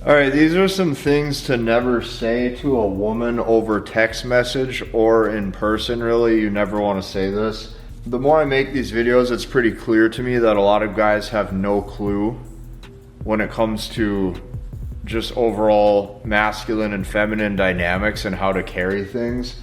All right, these are some things to never say to a woman over text message or in person, really. You never want to say this. The more I make these videos, it's pretty clear to me that a lot of guys have no clue when it comes to just overall masculine and feminine dynamics and how to carry things.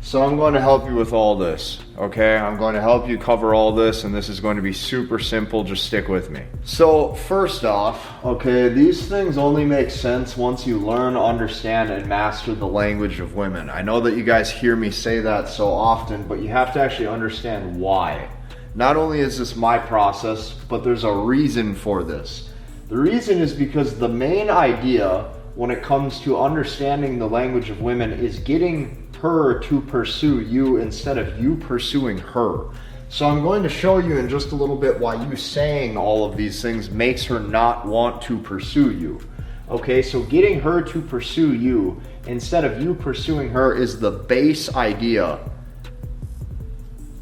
So I'm going to help you with all this, okay? I'm going to help you cover all this, and this is going to be super simple. Just stick with me. So first off, okay, these things only make sense once you learn, understand, and master the language of women. I know that you guys hear me say that so often, but you have to actually understand why. Not only is this my process, but there's a reason for this. The reason is because the main idea when it comes to understanding the language of women is getting her to pursue you instead of you pursuing her. So I'm going to show you in just a little bit why you saying all of these things makes her not want to pursue you. Okay, so getting her to pursue you instead of you pursuing her is the base idea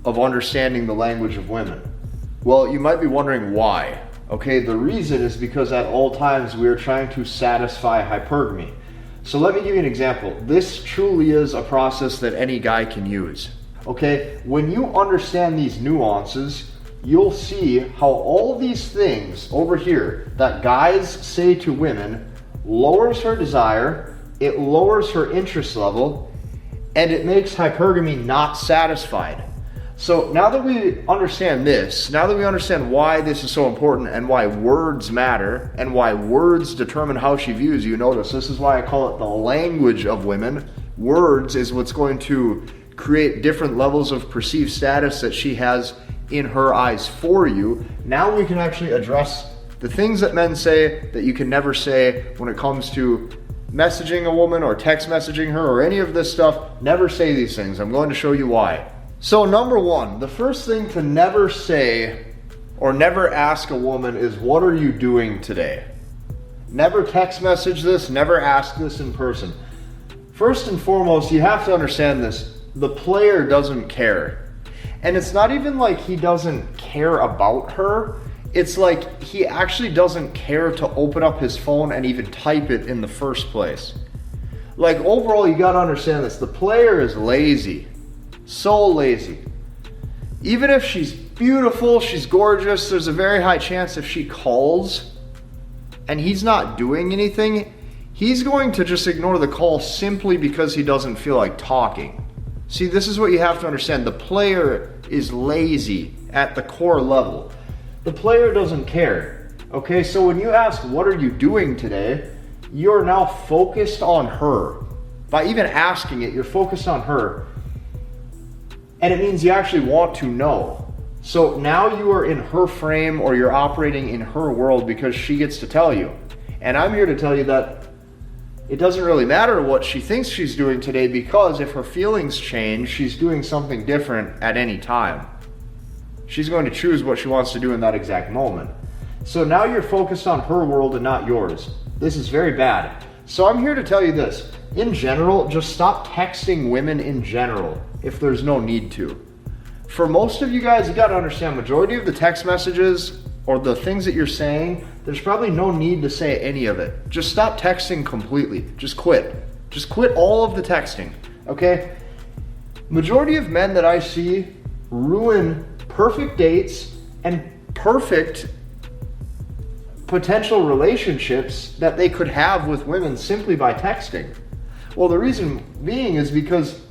of understanding the language of women. Well, you might be wondering why. Okay, the reason is because at all times we are trying to satisfy hypergamy. So let me give you an example. This truly is a process that any guy can use. Okay, when you understand these nuances, you'll see how all these things over here that guys say to women lowers her desire, it lowers her interest level, and it makes hypergamy not satisfied. So now that we understand this, now that we understand why this is so important and why words matter and why words determine how she views you, notice this is why I call it the language of women. Words is what's going to create different levels of perceived status that she has in her eyes for you. Now we can actually address the things that men say that you can never say when it comes to messaging a woman or text messaging her or any of this stuff. Never say these things. I'm going to show you why. So number one, the first thing to never say or never ask a woman is, what are you doing today? Never text message this, never ask this in person. First and foremost, you have to understand this. The player doesn't care. And it's not even like he doesn't care about her. It's like he actually doesn't care to open up his phone and even type it in the first place. Like overall, you gotta understand this. The player is lazy. So lazy. Even if she's beautiful, she's gorgeous, there's a very high chance if she calls and he's not doing anything, he's going to just ignore the call simply because he doesn't feel like talking. See, this is what you have to understand. The player is lazy at the core level. The player doesn't care. Okay, so when you ask, what are you doing today? You're now focused on her. By even asking it, you're focused on her. And it means you actually want to know. So now you are in her frame or you're operating in her world because she gets to tell you. And I'm here to tell you that it doesn't really matter what she thinks she's doing today, because if her feelings change, she's doing something different at any time. She's going to choose what she wants to do in that exact moment. So now you're focused on her world and not yours. This is very bad. So I'm here to tell you this. In general, just stop texting women in general if there's no need to. For most of you guys, you got to understand, majority of the text messages or the things that you're saying, there's probably no need to say any of it. Just stop texting completely. Just quit. Just quit all of the texting, okay? Majority of men that I see ruin perfect dates and perfect potential relationships that they could have with women simply by texting. Well, the reason being is because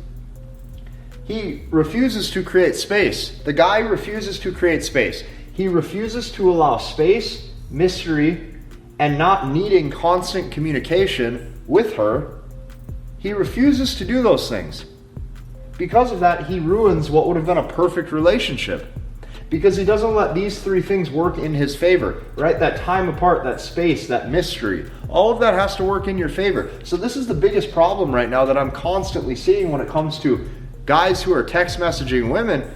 he refuses to create space. The guy refuses to create space. He refuses to allow space, mystery, and not needing constant communication with her. He refuses to do those things. Because of that, he ruins what would have been a perfect relationship. Because he doesn't let these three things work in his favor, right? That time apart, that space, that mystery, all of that has to work in your favor. So this is the biggest problem right now that I'm constantly seeing when it comes to guys who are text messaging women,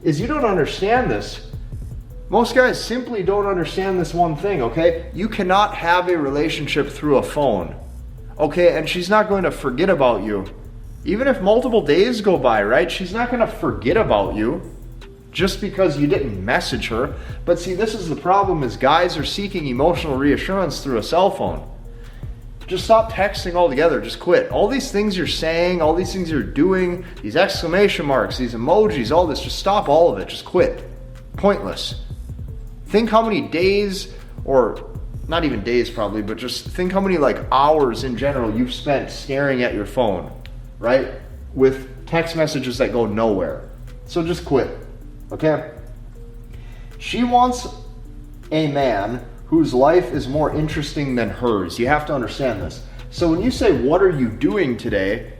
is you don't understand this. Most guys simply don't understand this one thing, okay? You cannot have a relationship through a phone, okay? And she's not going to forget about you. Even if multiple days go by, right? She's not going to forget about you just because you didn't message her. But see, this is the problem, is guys are seeking emotional reassurance through a cell phone. Just stop texting altogether. Just quit. All these things you're saying, all these things you're doing, these exclamation marks, these emojis, all this, just stop all of it. Just quit. Pointless. Think how many days, or not even days probably, but just think how many like hours in general you've spent staring at your phone, right? With text messages that go nowhere. So just quit, okay? She wants a man whose life is more interesting than hers. You have to understand this. So when you say, what are you doing today?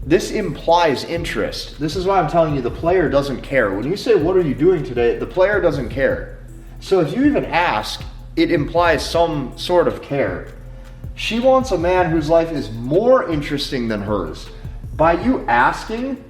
This implies interest. This is why I'm telling you the player doesn't care. When you say, what are you doing today? The player doesn't care. So if you even ask, it implies some sort of care. She wants a man whose life is more interesting than hers. By you asking,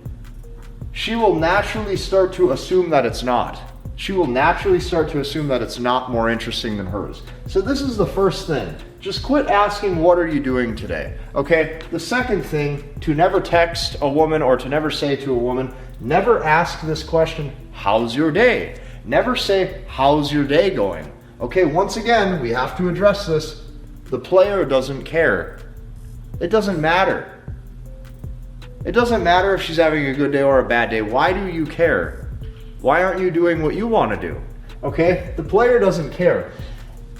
she will naturally start to assume that it's not. She will naturally start to assume that it's not more interesting than hers. So this is the first thing. Just quit asking, what are you doing today? Okay? The second thing, to never text a woman or to never say to a woman, never ask this question, how's your day? Never say, how's your day going? Okay, once again, we have to address this. The player doesn't care. It doesn't matter. It doesn't matter if she's having a good day or a bad day. Why do you care? Why aren't you doing what you want to do? Okay? The player doesn't care.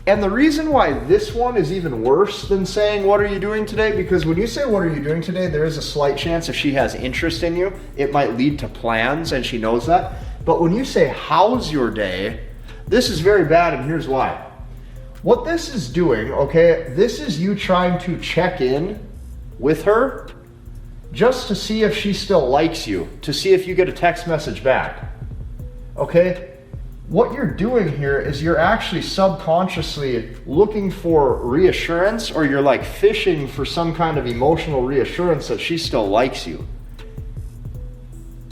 And the reason why this one is even worse than saying, what are you doing today? Because when you say, what are you doing today, there is a slight chance if she has interest in you, it might lead to plans, and she knows that. But when you say, how's your day? This is very bad, and here's why. What this is doing, okay, this is you trying to check in with her just to see if she still likes you, to see if you get a text message back. Okay? What you're doing here is you're actually subconsciously looking for reassurance, or you're like fishing for some kind of emotional reassurance that she still likes you.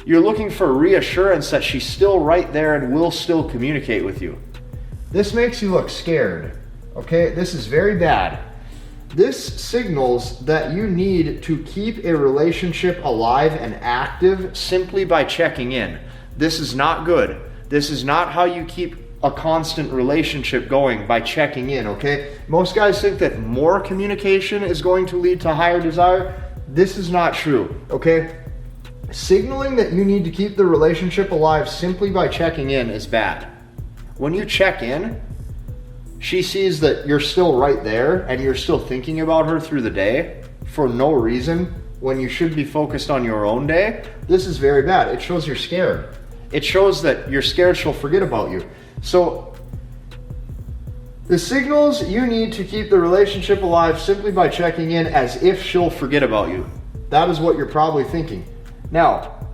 You're looking for reassurance that she's still right there and will still communicate with you. This makes you look scared. Okay? This is very bad. This signals that you need to keep a relationship alive and active simply by checking in. This is not good. This is not how you keep a constant relationship going, by checking in, okay? Most guys think that more communication is going to lead to higher desire. This is not true, okay? Signaling that you need to keep the relationship alive simply by checking in is bad. When you check in, she sees that you're still right there and you're still thinking about her through the day for no reason when you should be focused on your own day. This is very bad. It shows you're scared. It shows that you're scared she'll forget about you. So the signals you need to keep the relationship alive simply by checking in as if she'll forget about you. That is what you're probably thinking. Now,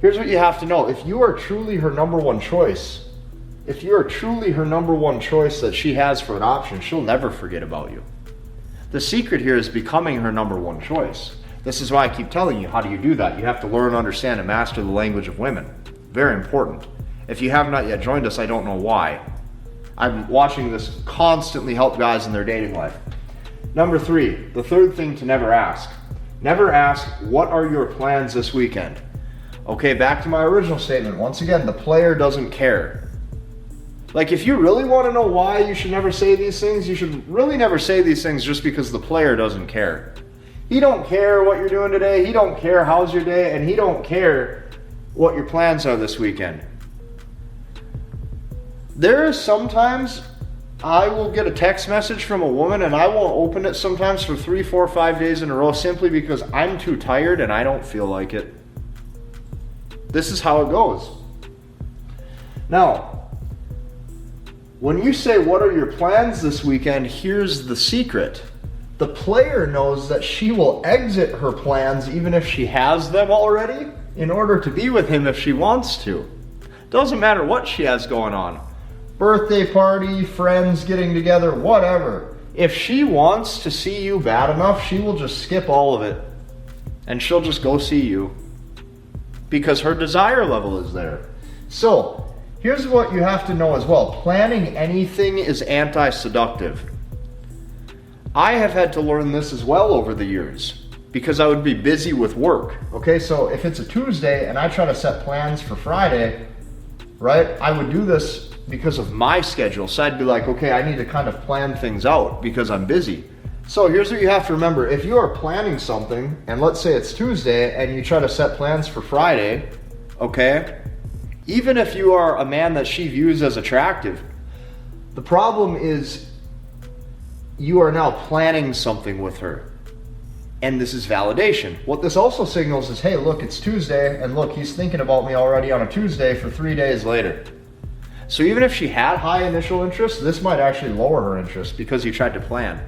here's what you have to know. If you are truly her number one choice, if you are truly her number one choice that she has for an option, she'll never forget about you. The secret here is becoming her number one choice. This is why I keep telling you, how do you do that? You have to learn, understand, and master the language of women. Very important. If you have not yet joined us, I don't know why. I'm watching this constantly help guys in their dating life. Number 3, the third thing to never ask. Never ask, what are your plans this weekend? Okay, back to my original statement. Once again, the player doesn't care. Like, if you really want to know why you should never say these things, you should really never say these things just because the player doesn't care. He don't care what you're doing today. He don't care how's your day, and he don't care what your plans are this weekend. There is sometimes I will get a text message from a woman and I won't open it sometimes for 3, 4, 5 days in a row simply because I'm too tired and I don't feel like it. This is how it goes. Now, when you say, what are your plans this weekend? Here's the secret. The player knows that she will exit her plans even if she has them already in order to be with him if she wants to. Doesn't matter what she has going on. Birthday party, friends getting together, whatever. If she wants to see you bad enough, she will just skip all of it. And she'll just go see you. Because her desire level is there. So, here's what you have to know as well. Planning anything is anti-seductive. I have had to learn this as well over the years, because I would be busy with work. Okay, so if it's a Tuesday and I try to set plans for Friday, right, I would do this because of my schedule. So I'd be like, okay, I need to kind of plan things out because I'm busy. So here's what you have to remember. If you are planning something, and let's say it's Tuesday, and you try to set plans for Friday, okay? Even if you are a man that she views as attractive, the problem is you are now planning something with her. And this is validation. What this also signals is, hey, look, it's Tuesday, and look, he's thinking about me already on a Tuesday for 3 days later. So even if she had high initial interest, this might actually lower her interest because you tried to plan.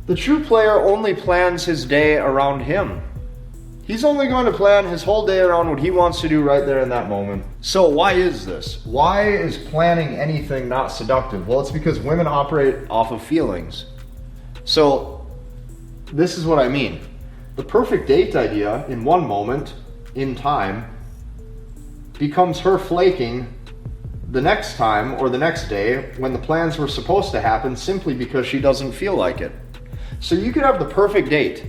The true player only plans his day around him. He's only going to plan his whole day around what he wants to do right there in that moment. So why is this? Why is planning anything not seductive? Well, it's because women operate off of feelings. So this is what I mean. The perfect date idea in one moment in time becomes her flaking the next time or the next day when the plans were supposed to happen simply because she doesn't feel like it. So you could have the perfect date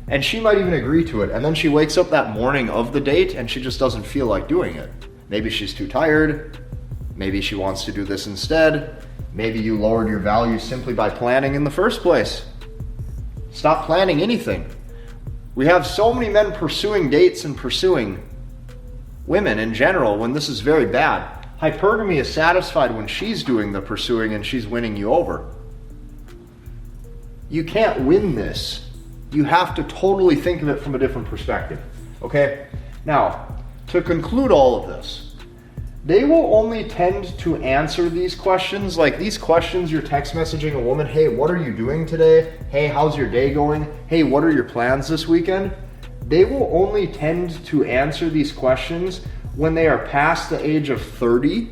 and she might even agree to it, and then she wakes up that morning of the date and she just doesn't feel like doing it. Maybe she's too tired, maybe she wants to do this instead, maybe you lowered your value simply by planning in the first place. Stop planning anything. We have so many men pursuing dates and pursuing women in general when this is very bad. Hypergamy is satisfied when she's doing the pursuing and she's winning you over. You can't win this. You have to totally think of it from a different perspective, okay? Now, to conclude all of this, they will only tend to answer these questions, like these questions you're text messaging a woman, hey, what are you doing today? Hey, how's your day going? Hey, what are your plans this weekend? They will only tend to answer these questions when they are past the age of 30,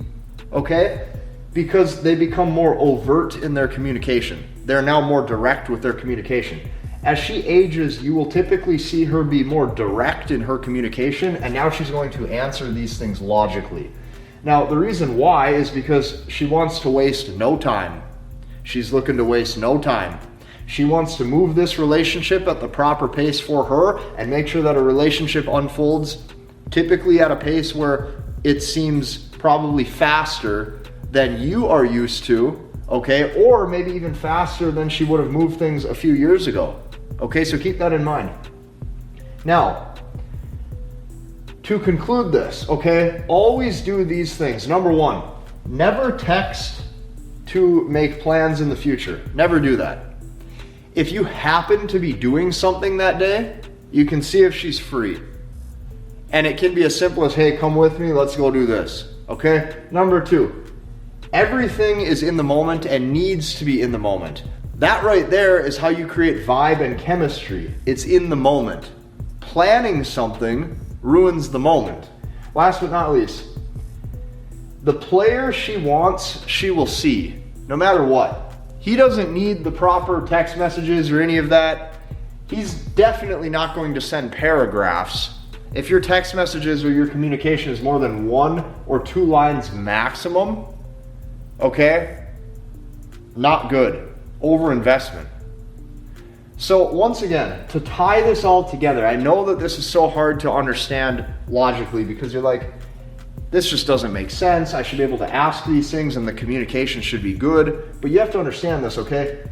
okay? Because they become more overt in their communication. They're now more direct with their communication. As she ages, you will typically see her be more direct in her communication, and now she's going to answer these things logically. Now, the reason why is because she wants to waste no time. She's looking to waste no time. She wants to move this relationship at the proper pace for her and make sure that a relationship unfolds typically at a pace where it seems probably faster than you are used to, okay? Or maybe even faster than she would have moved things a few years ago. Okay, so keep that in mind. Now, to conclude this, okay, always do these things. Number one, never text to make plans in the future. Never do that. If you happen to be doing something that day, you can see if she's free. And it can be as simple as, hey, come with me, let's go do this, okay? Number two, everything is in the moment and needs to be in the moment. That right there is how you create vibe and chemistry. It's in the moment. Planning something ruins the moment. Last but not least, the player she wants, she will see, no matter what. He doesn't need the proper text messages or any of that. He's definitely not going to send paragraphs. If your text messages or your communication is more than 1 or 2 lines maximum, okay, not good. Overinvestment. So once again, to tie this all together, I know that this is so hard to understand logically because you're like, this just doesn't make sense. I should be able to ask these things and the communication should be good. But you have to understand this, okay?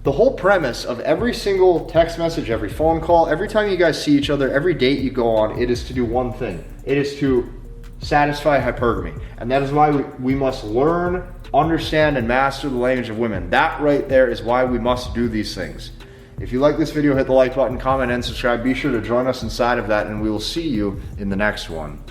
The whole premise of every single text message, every phone call, every time you guys see each other, every date you go on, it is to do one thing. It is to satisfy hypergamy. And that is why we must learn, understand, and master the language of women. That right there is why we must do these things. If you like this video, hit the like button, comment, and subscribe. Be sure to join us inside of that, and we will see you in the next one.